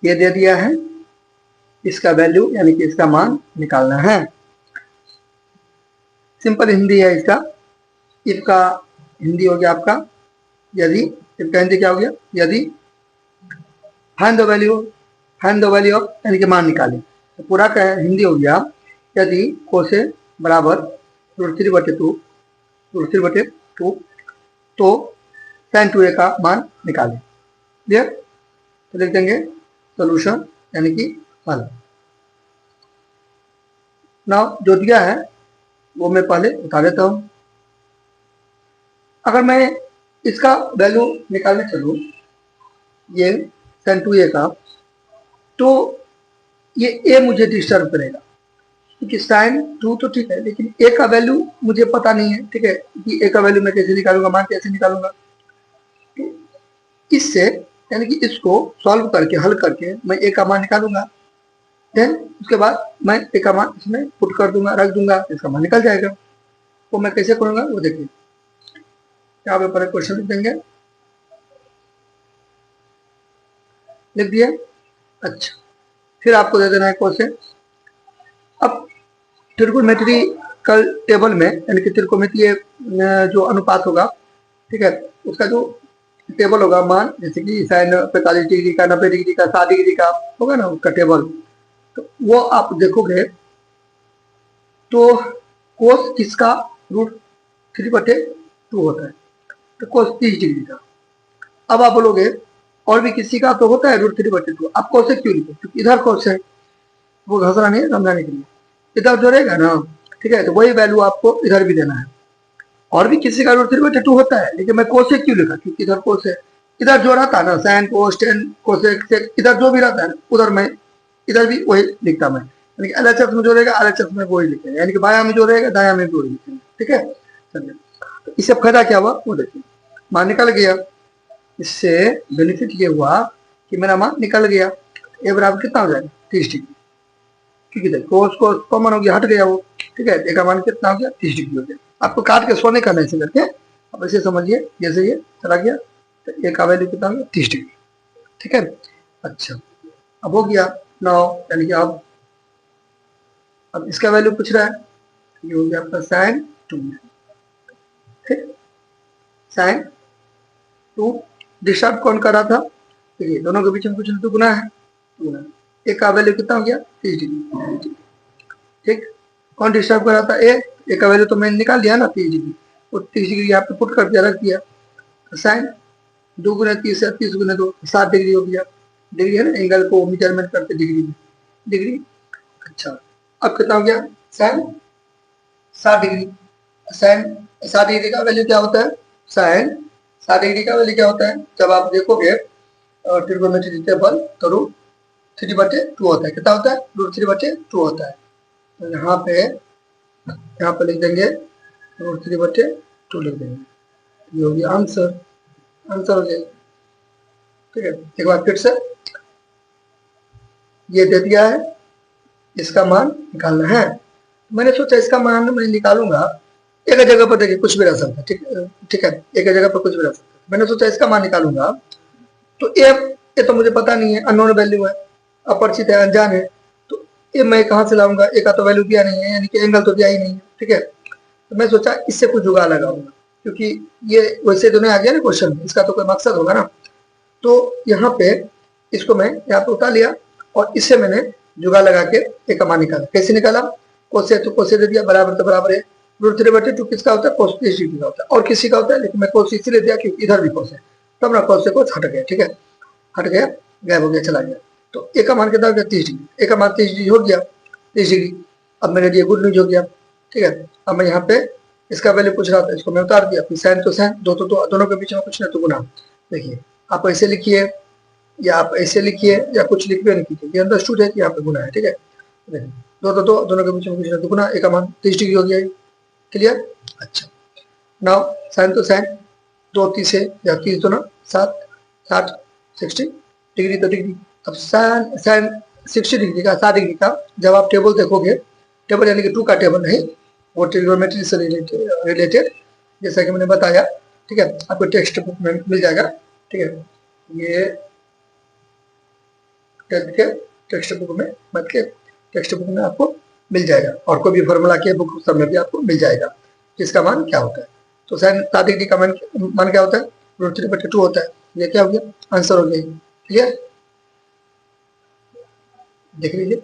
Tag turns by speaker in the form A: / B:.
A: ये दे दिया है, इसका वैल्यू यानी कि इसका मान निकालना है। सिंपल हिंदी है इसका। इफ का हिंदी हो गया आपका यदि, इफ का हिंदी क्या हो गया, यदि फाइंड द वैल्यू ऑफ यानी कि मान निकालें। तो पूरा का हिंदी हो गया यदि कोसे बराबर √3/2 तो sin 2a का मान निकालें। क्लियर? तो लिख देंगे सोल्यूशन यानी कि हल। नाउ जो दिया है वो मैं पहले बता देता हूं। अगर मैं इसका वैल्यू निकालने चलूं, ये sin 2a का, तो ये a मुझे डिस्टर्ब करेगा क्योंकि sin 2 तो ठीक है, लेकिन a का वैल्यू मुझे पता नहीं है। ठीक है कि a का वैल्यू मैं कैसे निकालूंगा, मान कैसे निकालूंगा। तो इससे यानी कि इसको सॉल्व करके, हल करके मैं a का मान निकालूंगा। देन उसके बाद मैं a का मान इसमें पुट कर दूंगा, रख दूंगा, इसका मान निकल जाएगा। वो मैं कैसे करूंगा वो देखिए। यहाँ पे पर क्वेश्चन लिख देंगे, लिख दिया। अच्छा, फिर आपको दे देना है क्वेश्चन। अब ट्रिगोनोमेट्रिकल टेबल में यानी कि त्रिकोणमितीय जो अनुपात होगा, ठीक है, उसका जो टेबल होगा मान, जैसे कि साइन 45 डिग्री का, 90 डिग्री का, 60 डिग्री का होगा ना उसका टेबल, तो वो आप देखोगे तो कोस किसका √3/2 होता है, तो कोस 30 डिग्री का। अब आप बोलोगे और भी किसी का तो होता है √3/2, आप कोस क्यों लिखे, क्योंकि इधर कोस है, वो घसरा नहीं है, समझाने के लिए। इधर जो रहेगा ना, ठीक है, तो वही वैल्यू आपको इधर भी देना है। और भी किसी का √3/2 होता है, लेकिन मैं कोसेक क्यों लिखा, क्योंकि इधर कोस है। इधर जो रहता है ना sine cos tan cosec sec, इधर जो भी रहता है उधर मैं इधर भी वही लिखता मैं, यानी कि एलएचएस में जो रहेगा एलएचएस में वही लिखेंगे, यानी कि बाया में जो रहेगा दाया में भी वही लिखेंगे। ठीक है, चलिए, तो इससे फायदा क्या हुआ वो देखिए, मान निकल गया। इससे बेनिफिट ये हुआ कि मेरा मान निकल गया। ए बराबर कितना हो जाएगा, 30 डिग्री, क्योंकि देखो उसको कॉमन हो गया, हट गया वो। ठीक है, ए का मान कितना हो गया, 30 डिग्री हो गया। आपको काट के सोने का नहीं करके अब ऐसे समझिए, जैसे ये चला गया तो ए का वैल्यू कितना हो गया, 30 डिग्री। ठीक है, अच्छा, अब हो गया 9, यानी कि अब इसका वैल्यू पूछ रहा है, ये हो गया आपका sin 2। ठीक, sin 2 डिस्टर्ब कौन कर रहा था, देखिए दोनों के बीच में कुछ तो गुना है, गुना ए का वैल्यू कितना हो गया, 30 डिग्री। ठीक, कौन डिस्टर्ब कर रहा था, ए का वैल्यू तो मैंने निकाल दिया ना 30 डिग्री, वो 30 डिग्री यहाँ पे पुट कर दिया, रख दिया। तो साइन 2 गुना 30 है, 30 गुना 2 60 डिग्री हो गया। डिग्री है ना, एंगल को मेजरमेंट करते डिग्री में, डिग्री। अच्छा, अब कितना हो गया, साइन 60 डिग्री। साइन 60 डिग्री का वैल्यू क्या होता है, साइन 60 डिग्री का वैल्यू क्या होता है, जब आप देखोगे ट्रिगोनोमेट्री टेबल तो √3/2 होता है। कितना होता है, √3/2 होता है। तो यहाँ पे लिख देंगे √3/2 लिख देंगे, ये हो गया आंसर, आंसर हो जाएगा। ठीक है, एक बार फिर से ये दे दिया है, इसका मान निकालना है। मैंने सोचा इसका मान मैं निकालूंगा, एक जगह पर देखिए कुछ भी रह सकता है। ठीक है, एक जगह पर कुछ भी रह सकता है। मैंने सोचा इसका मान निकालूंगा, तो ये तो मुझे पता नहीं है, अननोन वैल्यू है, अपरिचित है, अनजान है, तो ये मैं कहाँ से लाऊंगा, ए का तो वैल्यू दिया नहीं है, यानी कि एंगल तो दिया ही नहीं है। ठीक है, तो मैं सोचा इससे कुछ जुगाड़ लगाऊंगा, क्योंकि ये वैसे तो नहीं आ गया ना क्वेश्चन, इसका तो कोई मकसद होगा ना। तो यहाँ पे इसको मैं यहाँ पे उतार लिया और इससे मैंने जुगाड़ लगा के एक मान निकाला। कैसे निकाला, कोसे तो कोसे दे दिया, बराबर तो बराबर है। √3/2 किसका होता है, कोस 30 डिग्री का होता है, और किसी का होता है, लेकिन मैं कोस इसीलिए दिया क्योंकि इधर भी कोस है, तब ना कोस से कोस हट गया। ठीक है, हट गया, गायब हो गया, चला गया। तो ए का मान कितना हो गया, 30 डिग्री। ए का मान 30 डिग्री हो गया, 30 डिग्री। अब मेरे लिए गुड न्यूज हो गया। ठीक है, अब मैं यहाँ पे इसका वैल्यू पूछ रहा था, इसको मैं उतार दिया, फिर साइन तो साइन, दोनों के बीच में कुछ नहीं तो गुना। देखिए, आप ऐसे लिखिए या आप ऐसे लिखिए या कुछ लिखिए नहीं कीजिए, ये अंडरस्टूड है कि यहाँ पे गुना है। ठीक है, देखिए दोनों के बीच में कुछ नहीं तो गुना, ए का मान 30 डिग्री हो गया। क्लियर, अच्छा, नाउ साइन तो साइन, 2 30 है या 30 तो ना 7, 60 60 डिग्री तो डिग्री। अब साइन 60 डिग्री का, 60 डिग्री का जब आप टेबल देखोगे, टेबल यानी कि 2 का टेबल नहीं, वो ट्रिगोनोमेट्री से रिलेटेड, जैसा कि मैंने बताया। ठीक है, आपको टेक्स्ट बुक में मिल जाएगा। ठीक है, ये टेंथ के टेक्स्ट बुक में, मैथ के टेक्स्ट बुक में आपको मिल जाएगा, और कोई भी फॉर्मूला के बुक सब में भी आपको मिल जाएगा इसका मान क्या होता है। तो साइन सादिक डी का मान क्या होता है, √3/2 होता है। ये क्या हो गया, आंसर हो गया। क्लियर, देख लीजिए।